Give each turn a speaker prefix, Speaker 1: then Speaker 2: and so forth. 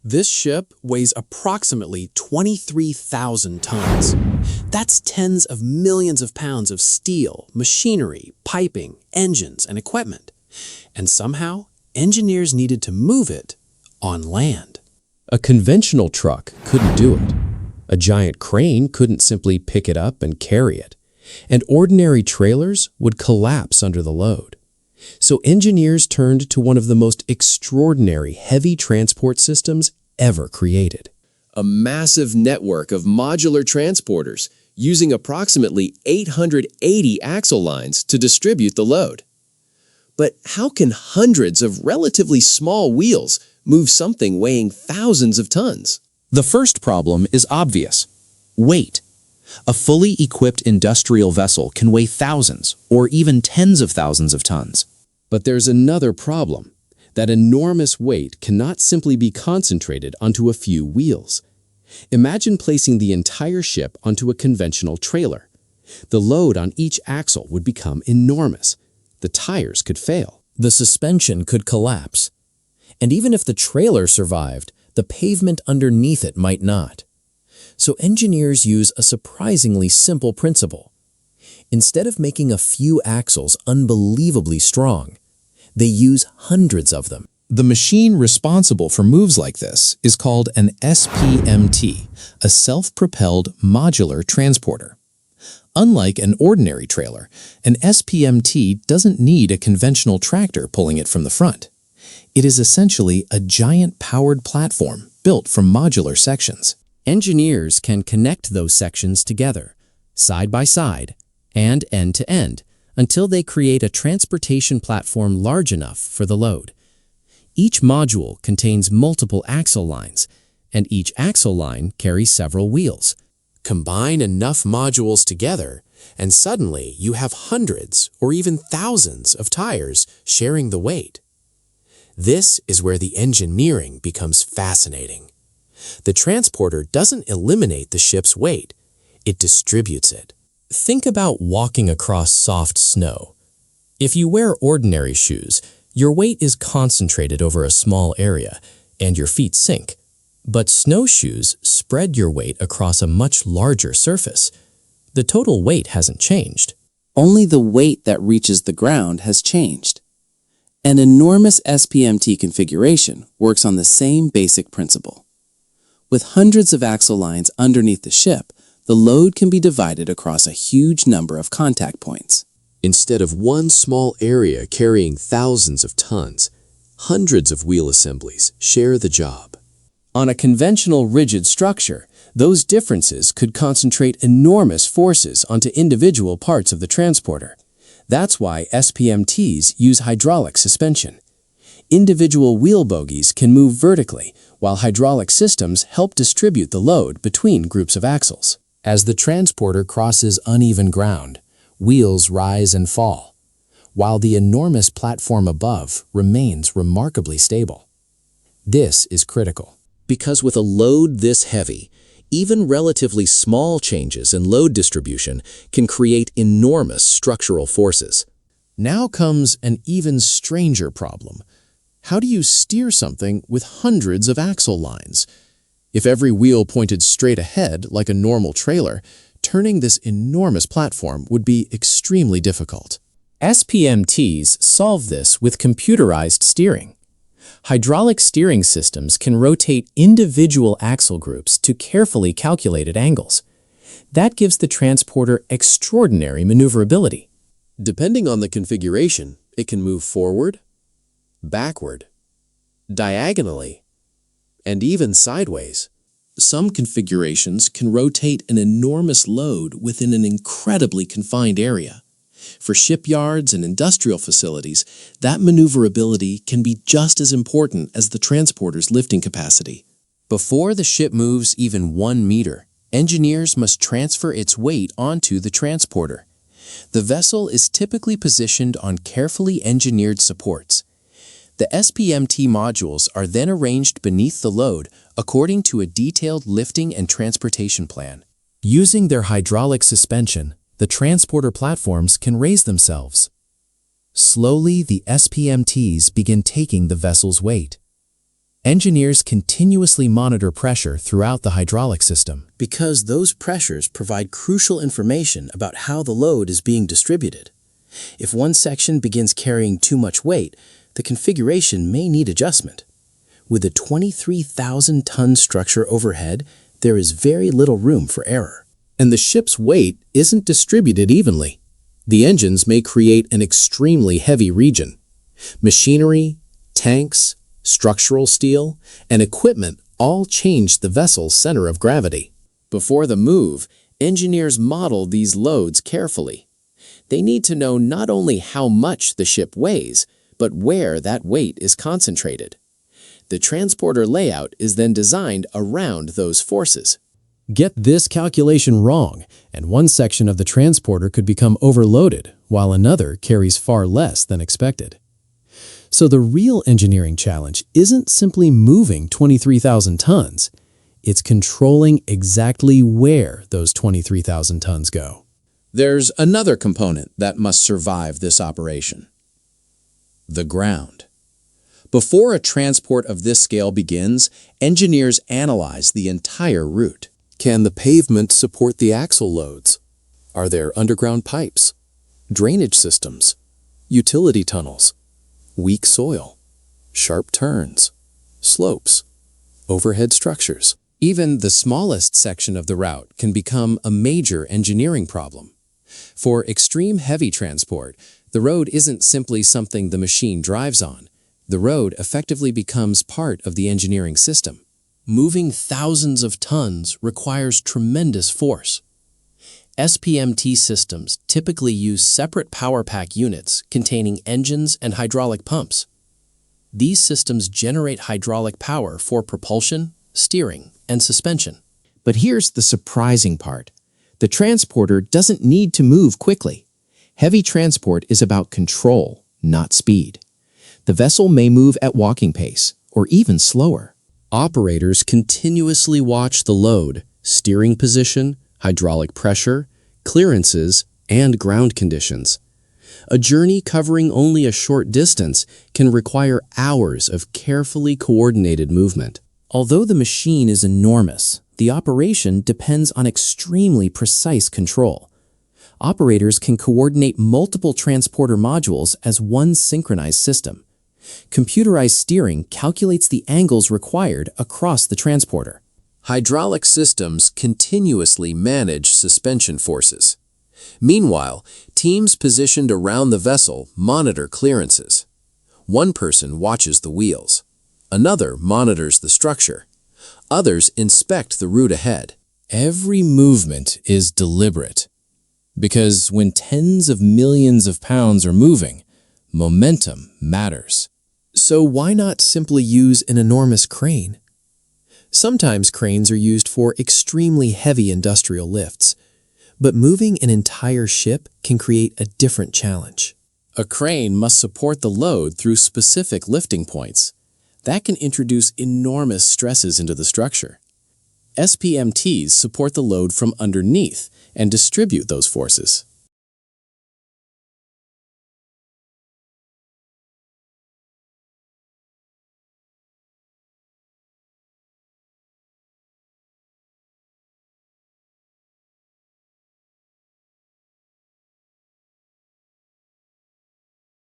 Speaker 1: This ship weighs approximately 23,000 tons. That's tens of millions of pounds of steel, machinery, piping, engines, and equipment. And somehow, engineers needed to move it on land.
Speaker 2: A conventional truck couldn't do it. A giant crane couldn't simply pick it up and carry it. And ordinary trailers would collapse under the load. So engineers turned to one of the most extraordinary heavy transport systems ever created.
Speaker 3: A massive network of modular transporters using approximately 880 axle lines to distribute the load. But how can hundreds of relatively small wheels move something weighing thousands of tons?
Speaker 4: The first problem is obvious: weight. A fully equipped industrial vessel can weigh thousands or even tens of thousands of tons.
Speaker 2: But there's another problem. That enormous weight cannot simply be concentrated onto a few wheels. Imagine placing the entire ship onto a conventional trailer. The load on each axle would become enormous. The tires could fail.
Speaker 4: The suspension could collapse. And even if the trailer survived, the pavement underneath it might not. So engineers use a surprisingly simple principle. Instead of making a few axles unbelievably strong, they use hundreds of them. The machine responsible for moves like this is called an SPMT, a Self-Propelled Modular Transporter. Unlike an ordinary trailer, an SPMT doesn't need a conventional tractor pulling it from the front. It is essentially a giant powered platform built from modular sections.
Speaker 2: Engineers can connect those sections together, side by side, and end to end, until they create a transportation platform large enough for the load. Each module contains multiple axle lines, and each axle line carries several wheels.
Speaker 1: Combine enough modules together, and suddenly you have hundreds or even thousands of tires sharing the weight. This is where the engineering becomes fascinating. The transporter doesn't eliminate the ship's weight, it distributes it.
Speaker 4: Think about walking across soft snow. If you wear ordinary shoes, your weight is concentrated over a small area, and your feet sink. But snowshoes spread your weight across a much larger surface. The total weight hasn't changed.
Speaker 5: Only the weight that reaches the ground has changed. An enormous SPMT configuration works on the same basic principle. With hundreds of axle lines underneath the ship, the load can be divided across a huge number of contact points.
Speaker 3: Instead of one small area carrying thousands of tons, hundreds of wheel assemblies share the job.
Speaker 2: On a conventional rigid structure, those differences could concentrate enormous forces onto individual parts of the transporter. That's why SPMTs use hydraulic suspension. Individual wheel bogies can move vertically, while hydraulic systems help distribute the load between groups of axles. As the transporter crosses uneven ground, wheels rise and fall, while the enormous platform above remains remarkably stable. This is critical, because with a load this heavy, even relatively small changes in load distribution can create enormous structural forces. Now comes an even stranger problem. How do you steer something with hundreds of axle lines? If every wheel pointed straight ahead like a normal trailer, turning this enormous platform would be extremely difficult.
Speaker 4: SPMTs solve this with computerized steering. Hydraulic steering systems can rotate individual axle groups to carefully calculated angles. That gives the transporter extraordinary maneuverability.
Speaker 3: Depending on the configuration, it can move forward, backward, diagonally, and even sideways. Some configurations can rotate an enormous load within an incredibly confined area. For shipyards and industrial facilities, that maneuverability can be just as important as the transporter's lifting capacity.
Speaker 2: Before the ship moves even 1 meter, engineers must transfer its weight onto the transporter. The vessel is typically positioned on carefully engineered supports. The SPMT modules are then arranged beneath the load according to a detailed lifting and transportation plan.
Speaker 4: Using their hydraulic suspension, the transporter platforms can raise themselves. Slowly, the SPMTs begin taking the vessel's weight.
Speaker 2: Engineers continuously monitor pressure throughout the hydraulic system
Speaker 6: because those pressures provide crucial information about how the load is being distributed. If one section begins carrying too much weight, the configuration may need adjustment. With a 23,000-ton structure overhead, there is very little room for error.
Speaker 2: and the ship's weight isn't distributed evenly. The engines may create an extremely heavy region. Machinery, tanks, structural steel, and equipment all change the vessel's center of gravity.
Speaker 3: Before the move, engineers model these loads carefully. They need to know not only how much the ship weighs, but where that weight is concentrated. The transporter layout is then designed around those forces.
Speaker 2: Get this calculation wrong, and one section of the transporter could become overloaded, while another carries far less than expected. So the real engineering challenge isn't simply moving 23,000 tons. It's controlling exactly where those 23,000 tons go.
Speaker 3: There's another component that must survive this operation: the ground. Before a transport of this scale begins, engineers analyze the entire route.
Speaker 1: Can the pavement support the axle loads? Are there underground pipes, drainage systems, utility tunnels, weak soil, sharp turns, slopes, overhead structures?
Speaker 3: Even the smallest section of the route can become a major engineering problem. For extreme heavy transport, the road isn't simply something the machine drives on. The road effectively becomes part of the engineering system.
Speaker 6: Moving thousands of tons requires tremendous force. SPMT systems typically use separate power pack units containing engines and hydraulic pumps. These systems generate hydraulic power for propulsion, steering, and suspension.
Speaker 2: But here's the surprising part. The transporter doesn't need to move quickly. Heavy transport is about control, not speed. The vessel may move at walking pace, or even slower.
Speaker 3: Operators continuously watch the load, steering position, hydraulic pressure, clearances, and ground conditions. A journey covering only a short distance can require hours of carefully coordinated movement.
Speaker 4: Although the machine is enormous, the operation depends on extremely precise control. Operators can coordinate multiple transporter modules as one synchronized system. Computerized steering calculates the angles required across the transporter.
Speaker 1: Hydraulic systems continuously manage suspension forces. Meanwhile, teams positioned around the vessel monitor clearances. One person watches the wheels. Another monitors the structure. Others inspect the route ahead.
Speaker 2: Every movement is deliberate, because when tens of millions of pounds are moving, momentum matters.
Speaker 1: So why not simply use an enormous crane? Sometimes cranes are used for extremely heavy industrial lifts, but moving an entire ship can create a different challenge.
Speaker 6: A crane must support the load through specific lifting points. That can introduce enormous stresses into the structure. SPMTs support the load from underneath and distribute those forces.